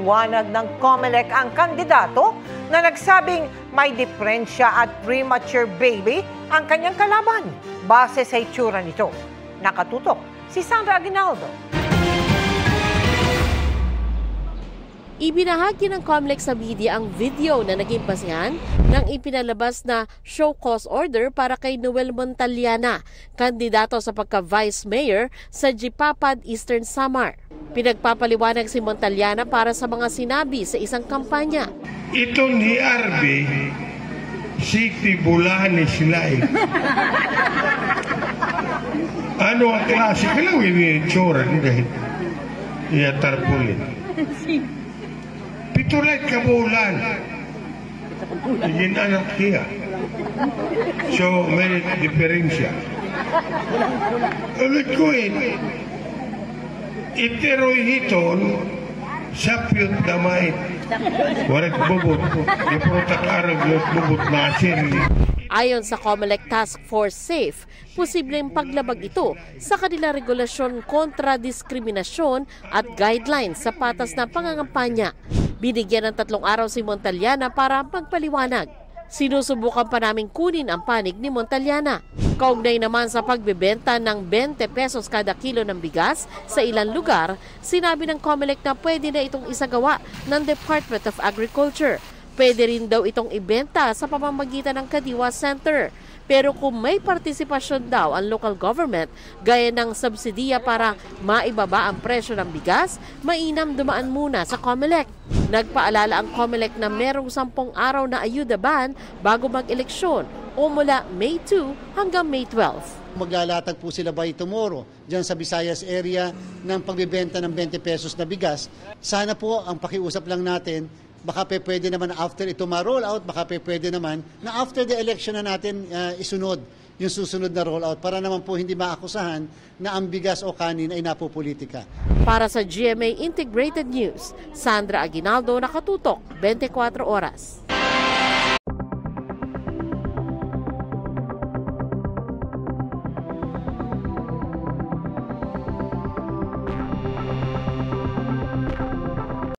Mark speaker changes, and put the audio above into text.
Speaker 1: Pinaliwanag ng COMELEC ang kandidato na nagsabing may diferensya at premature baby ang kanyang kalaban base sa itsura nito. Nakatutok si Sandra Aguinaldo.
Speaker 2: Ibinahagi ng COMELEC sa media ang video na naging basihan ng ipinalabas na show cause order para kay Noel Montaliana, kandidato sa pagka-vice mayor sa Jipapad, Eastern Samar. Pinagpapaliwanag si Montaliana para sa mga sinabi sa isang kampanya.
Speaker 3: Ito ni Arbe, City Bulani sila eh. Ano ang klase? Kalawin niya yung tsura dahil iyatarpulin. Pitulit kabulan. Hindi anak siya. So, may diferensya. Ulit ko iteroy hiton sapyot damay. Warak bubot. Iprotak arag bubot nasin.
Speaker 2: Ayon sa COMELEC Task Force SAFE, posibleng paglabag ito sa kanilang regulasyon kontra diskriminasyon at guidelines sa patas na pangangampanya. Binigyan ng 3 araw si Montaliana para magpaliwanag. Sinusubukan pa naming kunin ang panig ni Montaliana. Kaugnay naman sa pagbebenta ng 20 pesos kada kilo ng bigas sa ilang lugar, sinabi ng COMELEC na pwede na itong isagawa ng Department of Agriculture. Pwede rin daw itong ibenta sa pamamagitan ng Kadiwa Center. Pero kung may partisipasyon daw ang local government, gaya ng subsidiya para maibaba ang presyo ng bigas, mainam dumaan muna sa COMELEC. Nagpaalala ang COMELEC na merong 10 araw na ayuda ban bago mag-eleksyon o mula May 2 hanggang May 12.
Speaker 4: Maglalatag po sila by tomorrow dyan sa Visayas area ng pagbibenta ng 20 pesos na bigas. Sana po ang pakiusap lang natin, baka pwede naman after ito ma-roll out, baka pwede naman na after the election na natin isunod yung susunod na roll out para naman po hindi maakusahan na ang bigas o kanin ay napopolitika.
Speaker 2: Para sa GMA Integrated News, Sandra Aguinaldo, Nakatutok, 24 Oras.